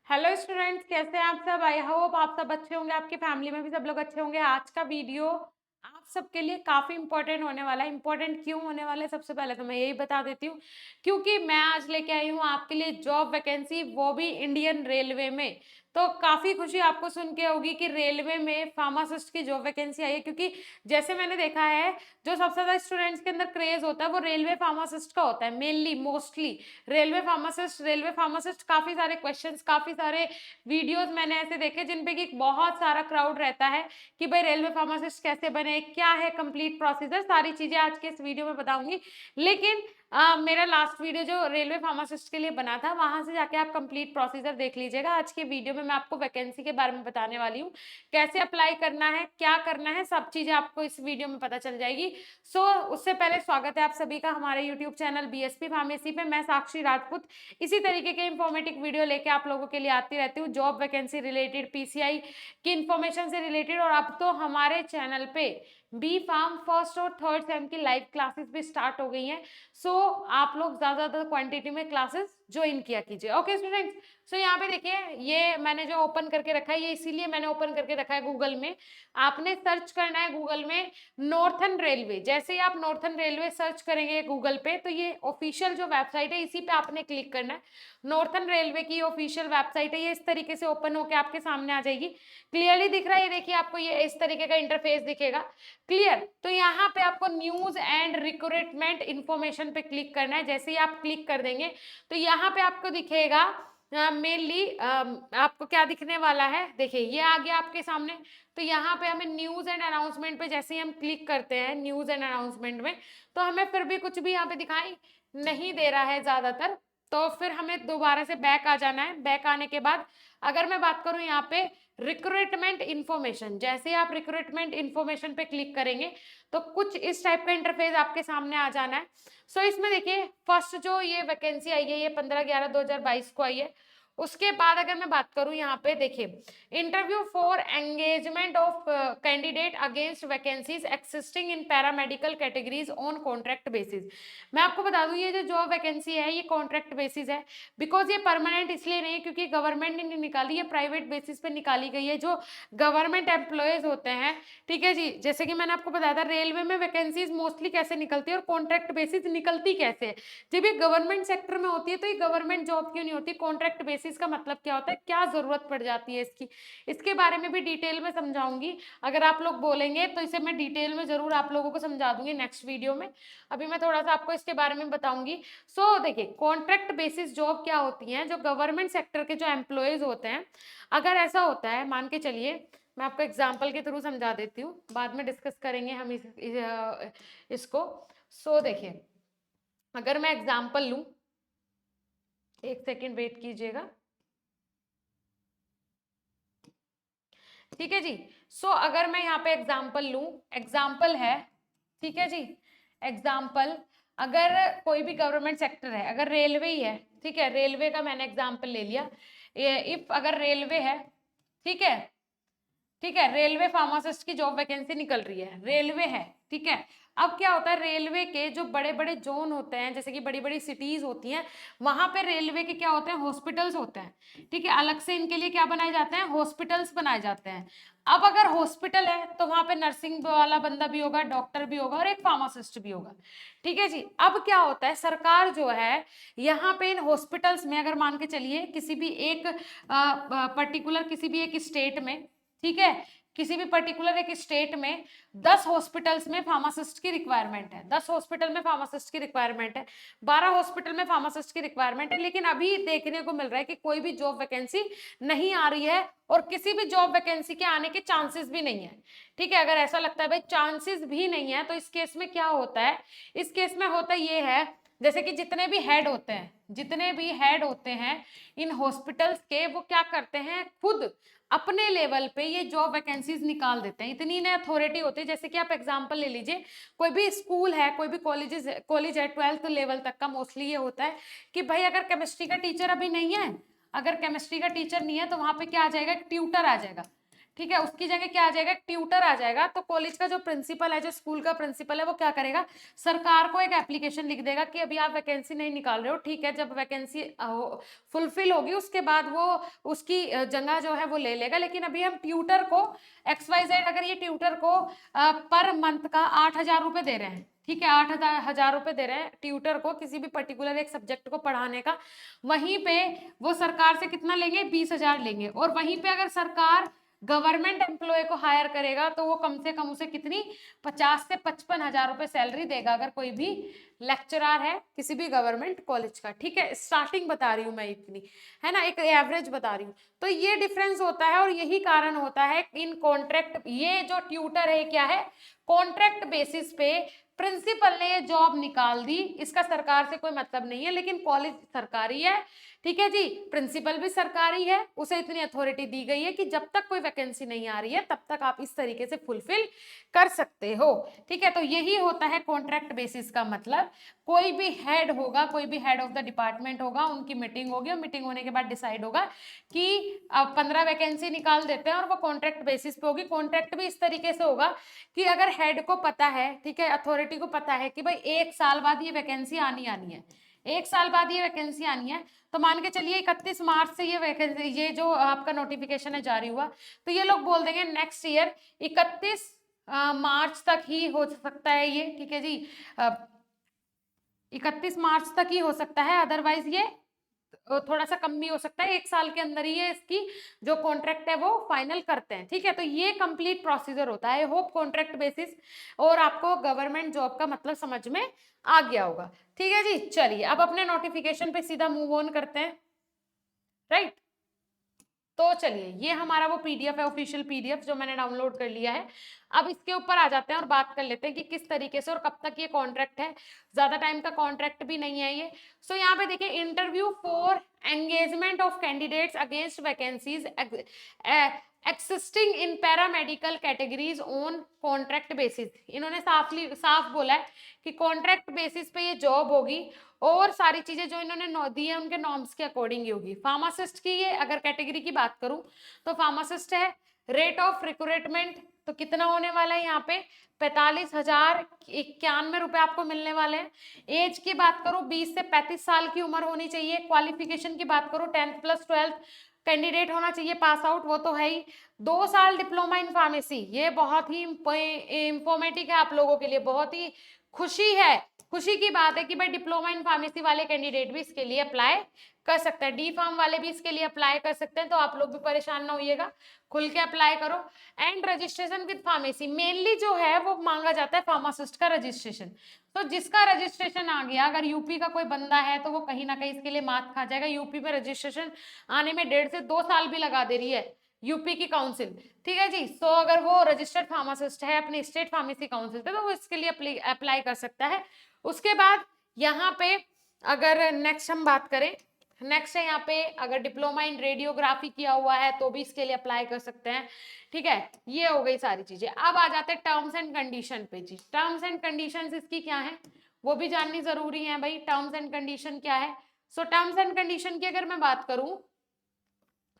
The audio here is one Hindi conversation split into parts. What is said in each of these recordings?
हेलो स्टूडेंट्स, कैसे हैं आप सब। आई होप आप सब अच्छे होंगे, आपकी फैमिली में भी सब लोग अच्छे होंगे। आज का वीडियो आप सबके लिए काफ़ी इंपॉर्टेंट होने वाला है। इंपॉर्टेंट क्यों होने वाला है, सबसे पहले तो मैं यही बता देती हूँ, क्योंकि मैं आज लेके आई हूँ आपके लिए जॉब वैकेंसी, वो भी इंडियन रेलवे में। तो काफ़ी खुशी आपको सुन के होगी कि रेलवे में फार्मासिस्ट की जॉब वैकेंसी आई है, क्योंकि जैसे मैंने देखा है, जो सबसे ज़्यादा स्टूडेंट्स के अंदर क्रेज होता है वो रेलवे फार्मासिस्ट का होता है, मेनली मोस्टली रेलवे फार्मासिस्ट। काफी सारे क्वेश्चंस, काफी सारे वीडियोस मैंने ऐसे देखे जिन पे कि बहुत सारा क्राउड रहता है कि भाई रेलवे फार्मासिस्ट कैसे बने, क्या है कंप्लीट प्रोसीजर, सारी चीजें आज के इस वीडियो में बताऊंगी। लेकिन मेरा लास्ट वीडियो जो रेलवे फार्मासिस्ट के लिए बना था, वहां से जाके आप कंप्लीट प्रोसीजर देख लीजिएगा। आज के वीडियो में मैं आपको वैकेंसी के बारे में बताने वाली हूँ, कैसे अप्लाई करना है, क्या करना है, सब चीजें आपको इस वीडियो में पता चल जाएगी। उससे पहले स्वागत है आप सभी का हमारे यूट्यूब चैनल बीएसपी फार्मेसी पे। मैं साक्षी राजपूत इसी तरीके के इंफॉर्मेटिव वीडियो लेके आप लोगों के लिए आती रहती हूँ, जॉब वैकेंसी रिलेटेड, पीसीआई की इंफॉर्मेशन से रिलेटेड। और अब तो हमारे चैनल पे बी फार्म फर्स्ट और थर्ड सेम की लाइव क्लासेस भी स्टार्ट हो गई हैं। आप लोग ज्यादा क्वांटिटी में क्लासेस ज्वाइन किया कीजिए। ओके स्टूडेंट्स, यहाँ पे देखिए, ये मैंने जो ओपन करके रखा है, ये इसीलिए मैंने ओपन करके रखा है गूगल में। आपने सर्च करना है गूगल में नॉर्थन रेलवे। जैसे ही आप नॉर्थन रेलवे सर्च करेंगे गूगल पे, तो ये ऑफिशियल जो वेबसाइट है, इसी पे आपने क्लिक करना है। नॉर्थन रेलवे की ऑफिशियल वेबसाइट है, ये इस तरीके से ओपन होके आपके सामने आ जाएगी। क्लियरली दिख रहा है, ये देखिए, आपको ये इस तरीके का इंटरफेस दिखेगा। क्लियर। तो यहाँ पे आपको न्यूज एंड रिक्रूटमेंट इंफॉर्मेशन पे क्लिक करना है। जैसे ही आप क्लिक कर देंगे तो यहाँ पे आपको दिखेगा मेनली आपको क्या दिखने वाला है, देखिए ये आ गया आपके सामने। तो यहाँ पे हमें न्यूज एंड अनाउंसमेंट पे जैसे ही हम क्लिक करते हैं न्यूज एंड अनाउंसमेंट में, तो हमें फिर भी कुछ भी यहाँ पे दिखाई नहीं दे रहा है ज्यादातर। तो फिर हमें दोबारा से बैक आ जाना है। बैक आने के बाद अगर मैं बात करूं यहाँ पे रिक्रूटमेंट इन्फॉर्मेशन, जैसे आप रिक्रूटमेंट इन्फॉर्मेशन पे क्लिक करेंगे तो कुछ इस टाइप का इंटरफेस आपके सामने आ जाना है। इसमें देखिए, फर्स्ट जो ये वैकेंसी आई है, ये 15/11/2022 को आई है। उसके बाद अगर मैं बात करूं यहाँ पे देखिए, interview for engagement of candidate against vacancies existing in paramedical categories on contract basis. मैं आपको बता दूं, ये जो जॉब वैकेंसी है ये कॉन्ट्रैक्ट बेसिस है। बिकॉज ये परमानेंट इसलिए नहीं है क्योंकि गवर्नमेंट ने नहीं निकाली, ये प्राइवेट बेसिस पे निकाली गई है। जो गवर्नमेंट एम्प्लॉयज होते हैं, ठीक है जी, जैसे कि मैंने आपको बताया था रेलवे में वैकेंसीज मोस्टली कैसे निकलती है और कॉन्ट्रैक्ट बेसिस निकलती कैसे है। जब ये गवर्नमेंट सेक्टर में होती है तो ये गवर्नमेंट जॉब क्यों नहीं होती, कॉन्ट्रैक्ट बेसिस का मतलब क्या होता है, क्या जरूरत पड़ जाती है इसकी, इसके बारे में भी डिटेल में समझाऊंगी। अगर आप लोग बोलेंगे तो इसे मैं डिटेल में जरूर आप लोगों को समझा दूंगी नेक्स्ट वीडियो में। अभी मैं थोड़ा सा आपको इसके बारे में बताऊंगी। देखिए, कॉन्ट्रैक्ट बेसिस जॉब क्या होती है, जो गवर्नमेंट सेक्टर के जो एम्प्लॉयज होते हैं, अगर ऐसा होता है, मान के चलिए, मैं आपको एग्जाम्पल के थ्रू समझा देती हूँ, बाद में डिस्कस करेंगे हम इसको। देखिए, अगर मैं एग्जाम्पल लूं, एक सेकेंड वेट कीजिएगा, ठीक है जी। अगर मैं यहाँ पे एग्जाम्पल लूं, एग्जाम्पल है, ठीक है जी, एग्जाम्पल, अगर कोई भी गवर्नमेंट सेक्टर है, अगर रेलवे ही है, ठीक है, रेलवे का मैंने एग्जाम्पल ले लिया। इफ अगर रेलवे है, ठीक है, ठीक है, रेलवे फार्मासिस्ट की जॉब वैकेंसी निकल रही है, रेलवे है, ठीक है। अब क्या होता है, रेलवे के जो बड़े बड़े जोन होते हैं, जैसे कि बड़ी बड़ी सिटीज होती हैं, वहां पे रेलवे के क्या होते हैं, हॉस्पिटल्स होते हैं, ठीक है। अलग से इनके लिए क्या बनाए जाते हैं, हॉस्पिटल्स बनाए जाते हैं। अब अगर हॉस्पिटल है तो वहां पे नर्सिंग वाला बंदा भी होगा, डॉक्टर भी होगा और एक फार्मासिस्ट भी होगा, ठीक है जी। अब क्या होता है, सरकार जो है यहाँ पे इन हॉस्पिटल्स में, अगर मान के चलिए किसी भी एक पर्टिकुलर, किसी भी एक स्टेट में, ठीक है, किसी भी पर्टिकुलर एक स्टेट में 10 हॉस्पिटल्स में फार्मासिस्ट की रिक्वायरमेंट है, 10 हॉस्पिटल में फार्मासिस्ट की रिक्वायरमेंट है, 12 हॉस्पिटल में फार्मासिस्ट की रिक्वायरमेंट है। लेकिन अभी देखने को मिल रहा है कि कोई भी जॉब वैकेंसी नहीं आ रही है और किसी भी जॉब वैकेंसी के आने के चांसेस भी नहीं है, ठीक है। अगर ऐसा लगता है भाई चांसेस भी नहीं है, तो इस केस में क्या होता है, इस केस में होता ये है, जैसे कि जितने भी हेड होते हैं, जितने भी हेड होते हैं इन हॉस्पिटल्स के, वो क्या करते हैं, खुद अपने लेवल पे ये जॉब वैकेंसीज निकाल देते हैं। इतनी ने अथॉरिटी होती है, जैसे कि आप एग्जांपल ले लीजिए, कोई भी स्कूल है, कोई भी कॉलेज है, 12th लेवल तक का मोस्टली ये होता है कि भाई अगर केमिस्ट्री का टीचर अभी नहीं है, अगर केमिस्ट्री का टीचर नहीं है तो वहां पे क्या आ जाएगा, ट्यूटर आ जाएगा, ठीक है, उसकी जगह क्या आ जाएगा, ट्यूटर आ जाएगा। तो कॉलेज का जो प्रिंसिपल है, जो स्कूल का प्रिंसिपल है, वो क्या करेगा, सरकार को एक एप्लीकेशन लिख देगा कि अभी आप वैकेंसी नहीं निकाल रहे हो, ठीक है, जब वैकेंसी फुलफिल होगी उसके बाद वो उसकी जगह जो है वो ले लेगा। लेकिन अभी हम ट्यूटर को XYZ, अगर ये ट्यूटर को पर मंथ का 8,000 रुपए दे रहे हैं, ठीक है, 8,000 रुपए दे रहे हैं ट्यूटर को किसी भी पर्टिकुलर एक सब्जेक्ट को पढ़ाने का, वहीं पे वो सरकार से कितना लेंगे, 20,000 लेंगे। और वहीं पे अगर सरकार गवर्नमेंट एम्प्लॉय को हायर करेगा तो वो कम से कम उसे कितनी 50 से 55,000 रुपए सैलरी देगा, अगर कोई भी लेक्चरर है किसी भी गवर्नमेंट कॉलेज का। ठीक है, स्टार्टिंग बता रही हूँ मैं इतनी, है ना, एक एवरेज बता रही हूँ। तो ये डिफरेंस होता है और यही कारण होता है इन कॉन्ट्रैक्ट, ये जो ट्यूटर है क्या है, कॉन्ट्रैक्ट बेसिस पे प्रिंसिपल ने ये जॉब निकाल दी, इसका सरकार से कोई मतलब नहीं है, लेकिन कॉलेज सरकारी है, ठीक है जी, प्रिंसिपल भी सरकारी है, उसे इतनी अथॉरिटी दी गई है कि जब तक कोई वैकेंसी नहीं आ रही है तब तक आप इस तरीके से फुलफिल कर सकते हो। ठीक है, तो यही होता है कॉन्ट्रैक्ट बेसिस का मतलब। कोई भी हेड होगा, कोई भी हेड ऑफ द डिपार्टमेंट होगा, उनकी मीटिंग होगी और मीटिंग होने के बाद डिसाइड होगा कि अब 15 वैकेंसी निकाल देते हैं और वो कॉन्ट्रैक्ट बेसिस पे होगी। कॉन्ट्रैक्ट भी इस तरीके से होगा कि अगर हेड को पता है, ठीक है, अथॉरिटी को पता है कि भाई 1 साल बाद ये वैकेंसी आनी है, 1 साल बाद ये वैकेंसी आनी है, तो मान के चलिए 31 मार्च से ये वैकेंसी, ये जो आपका नोटिफिकेशन है जारी हुआ, तो ये लोग बोल देंगे नेक्स्ट ईयर 31 मार्च तक ही हो सकता है ये, ठीक है जी, 31 मार्च तक ही हो सकता है, अदरवाइज ये थोड़ा सा कम भी हो सकता है, 1 साल के अंदर ही ये इसकी जो कॉन्ट्रैक्ट है वो फाइनल करते हैं। ठीक है, तो ये कंप्लीट प्रोसीजर होता है। होप कॉन्ट्रैक्ट बेसिस और आपको गवर्नमेंट जॉब का मतलब समझ में आ गया होगा। ठीक है जी, चलिए अब अपने नोटिफिकेशन पे सीधा मूव ऑन करते हैं, राइट। तो चलिए, ये हमारा वो पीडीएफ है, ऑफिशियल पीडीएफ जो मैंने डाउनलोड कर लिया है। अब इसके ऊपर आ जाते हैं और बात कर लेते हैं कि किस तरीके से और कब तक ये कॉन्ट्रैक्ट है। ज्यादा टाइम का कॉन्ट्रैक्ट भी नहीं है ये। सो यहाँ पे देखिए, interview for engagement of candidates against vacancies existing in paramedical categories on contract basis. इन्होंने साफ बोला है कि कॉन्ट्रैक्ट बेसिस पे ये जॉब होगी और सारी चीजें जो इन्होंने दी है उनके नॉर्म्स के अकॉर्डिंग ही होगी। फार्मासिस्ट की ये अगर कैटेगरी की बात करूं तो फार्मासिस्ट है, रेट ऑफ रिक्रूटमेंट तो कितना होने वाला है यहाँ पे 45,091 रुपए आपको मिलने वाले हैं। एज की बात करूं 20 से 35 साल की उम्र होनी चाहिए। क्वालिफिकेशन की बात करूं 10th प्लस 12th कैंडिडेट होना चाहिए, पास आउट, वो तो है ही। 2 साल डिप्लोमा इन फार्मेसी, ये बहुत ही इंफॉर्मेटिव है आप लोगों के लिए, बहुत ही खुशी की बात है कि भाई डिप्लोमा इन फार्मेसी वाले कैंडिडेट भी इसके लिए अप्लाई कर सकते हैं, डी फार्म वाले भी इसके लिए अप्लाई कर सकते हैं। तो आप लोग भी परेशान ना होइएगा, खुल के अप्लाई करो। And registration with pharmacy, mainly जो है वो मांगा जाता है फार्मासिस्ट का रजिस्ट्रेशन। तो जिसका रजिस्ट्रेशन आ गया, अगर यूपी का कोई बंदा है तो वो कहीं ना कहीं इसके लिए मात खा जाएगा। यूपी में रजिस्ट्रेशन आने में 1.5 से 2 साल भी लगा दे रही है यूपी की काउंसिल, ठीक है जी। सो अगर वो रजिस्टर्ड फार्मासिस्ट है अपने स्टेट फार्मेसी काउंसिल पे तो वो इसके लिए अप्लाई कर सकता है। उसके बाद यहाँ पे अगर नेक्स्ट हम बात करें, नेक्स्ट है यहाँ पे अगर डिप्लोमा इन रेडियोग्राफी किया हुआ है तो भी इसके लिए अप्लाई कर सकते हैं। ठीक है, ये हो गई सारी चीजें। अब आ जाते हैं टर्म्स एंड कंडीशन पे जी। टर्म्स एंड कंडीशंस इसकी क्या है वो भी जाननी जरूरी है भाई, टर्म्स एंड कंडीशन क्या है। सो टर्म्स एंड कंडीशन की अगर मैं बात करूं,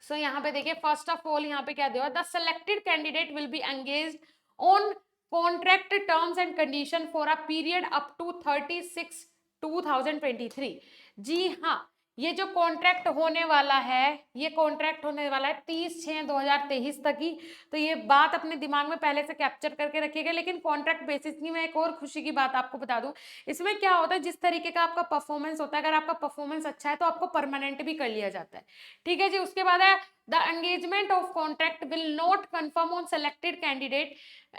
सो यहाँ पे देखिए, फर्स्ट ऑफ ऑल यहाँ पे क्या दिया, the selected candidate will be engaged on contract terms and condition for a period up to 36/2023। जी हाँ, ये जो कॉन्ट्रैक्ट होने वाला है, ये कॉन्ट्रैक्ट होने वाला है 30/6/2023 तक ही। तो ये बात अपने दिमाग में पहले से कैप्चर करके रखिएगा। लेकिन कॉन्ट्रैक्ट बेसिस की मैं एक और खुशी की बात आपको बता दूं, इसमें क्या होता है, जिस तरीके का आपका परफॉर्मेंस होता है, अगर आपका परफॉर्मेंस अच्छा है तो आपको परमानेंट भी कर लिया जाता है। ठीक है जी, उसके बाद है the engagement of contract will not confirm on selected candidate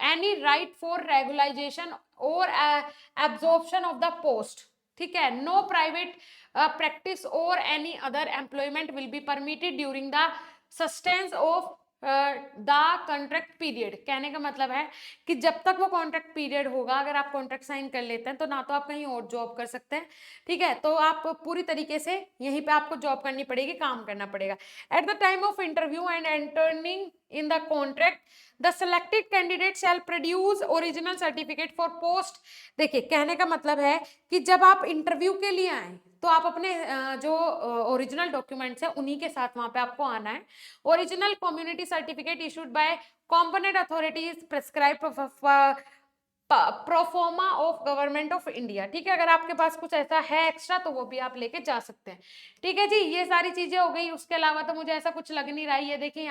any right for regularisation और एब्जॉर्प्शन ऑफ द पोस्ट। ठीक है, no private practice or any other employment will be permitted during the sustenance of the contract period. कहने का मतलब है कि जब तक वो कॉन्ट्रैक्ट पीरियड होगा, अगर आप कॉन्ट्रैक्ट साइन कर लेते हैं तो ना तो आप कहीं और जॉब कर सकते हैं, ठीक है, तो आप पूरी तरीके से यहीं पे आपको जॉब करनी पड़ेगी, काम करना पड़ेगा। At the time of interview and entering in the contract the selected candidate shell produce original certificate for post. देखिए, कहने का मतलब है कि जब आप इंटरव्यू के लिए आए तो आप अपने जो ओरिजिनल डॉक्यूमेंट्स है उन्हीं के साथ वहां पे आपको आना है। Original community certificate issued by component authorities prescribe proforma of government of India. ठीक है, अगर आपके पास कुछ ऐसा है एक्स्ट्रा तो वो भी आप लेके जा सकते हैं। ठीक है जी, ये सारी चीजें हो गई। उसके अलावा तो मुझे ऐसा कुछ लग नहीं रहा है। ये देखिए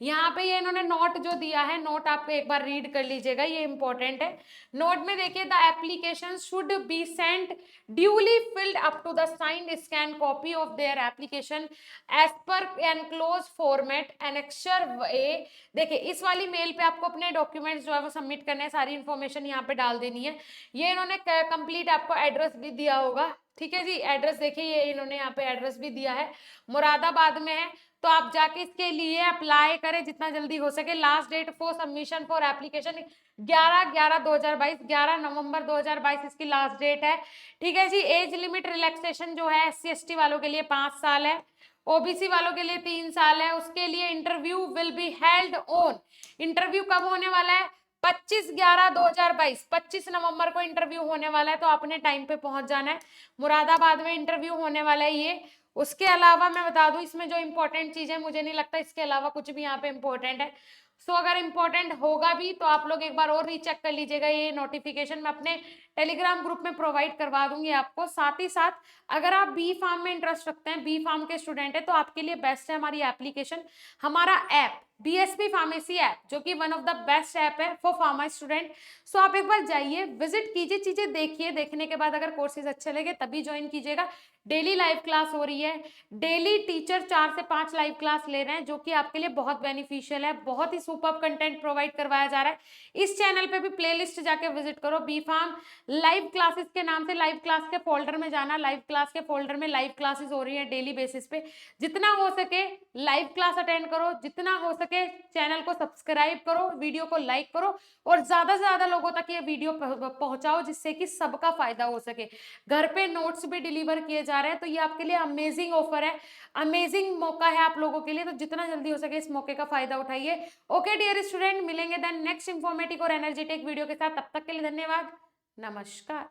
यहाँ पे ये इन्होंने नोट जो दिया है, नोट आप एक बार रीड कर लीजिएगा, ये इंपॉर्टेंट है। नोट में देखिए, the application should be sent duly filled up to the signed scan copy of their application as per enclose format annexure A. देखिए इस वाली मेल पे आपको अपने डॉक्यूमेंट्स जो है वो सबमिट करने हैं, सारी इन्फॉर्मेशन यहाँ पे डाल देनी है। ये इन्होंने कंप्लीट आपको एड्रेस भी दिया होगा। ठीक है जी, एड्रेस देखिए ये इन्होंने यहाँ पे एड्रेस भी दिया है, मुरादाबाद में है। तो आप जाके इसके लिए अप्लाई करें जितना जल्दी हो सके। Last date for submission for application 11/11/2022, 11 नवंबर 2022 इसकी लास्ट डेट है। ठीक है जी, एज लिमिट रिलैक्सेशन जो है SC ST वालों के लिए 5 साल है, ओबीसी वालों के लिए 3 साल है। उसके लिए interview will be held on, interview कब होने वाला है? 25/11/2022, 25 नवंबर को इंटरव्यू होने वाला है। तो आपने टाइम पे पहुंच जाना है, मुरादाबाद में इंटरव्यू होने वाला है ये। उसके अलावा मैं बता दूं, इसमें जो इंपॉर्टेंट चीज है, मुझे नहीं लगता इसके अलावा कुछ भी यहाँ पे इंपॉर्टेंट है। सो अगर इंपॉर्टेंट होगा भी तो आप लोग एक बार और रीचेक कर लीजिएगा। ये नोटिफिकेशन मैं अपने टेलीग्राम ग्रुप में प्रोवाइड करवा दूंगी आपको। साथ ही साथ अगर आप बी फार्म में इंटरेस्ट रखते हैं, बी फार्म के स्टूडेंट है, तो आपके लिए बेस्ट है हमारी एप्लीकेशन, हमारा ऐप BSP फार्मेसी ऐप, जो कि one of the best app है फॉर फार्मा स्टूडेंट। सो आप एक बार जाइए, विजिट कीजिए, चीजें देखिए, देखने के बाद अगर कोर्सेज अच्छे लगे तभी ज्वाइन कीजिएगा। डेली लाइव क्लास हो रही है, डेली टीचर 4 से 5 लाइव क्लास ले रहे हैं, जो कि आपके लिए बहुत बेनिफिशियल है। बहुत ही सुपर कंटेंट प्रोवाइड करवाया जा रहा है। इस चैनल पे भी प्लेलिस्ट जाके विजिट करो, बी फार्म लाइव क्लासेस के नाम से। लाइव क्लास के फोल्डर में जाना, लाइव क्लास के फोल्डर में लाइव क्लासेस हो रही है डेली बेसिस पे। जितना हो सके लाइव क्लास अटेंड करो, जितना हो सके चैनल को सब्सक्राइब करो, वीडियो को लाइक करो, और ज्यादा से ज्यादा लोगों तक ये वीडियो पहुंचाओ, जिससे कि सबका फायदा हो सके। घर पे नोट्स भी डिलीवर किए जा रहे हैं, तो ये आपके लिए अमेजिंग ऑफर है, अमेजिंग मौका है आप लोगों के लिए। तो जितना जल्दी हो सके इस मौके का फायदा उठाइए। ओके डियर स्टूडेंट, मिलेंगे देन नेक्स्ट इंफॉर्मेटिव और एनर्जेटिक वीडियो के साथ। तब तक के लिए धन्यवाद, नमस्कार।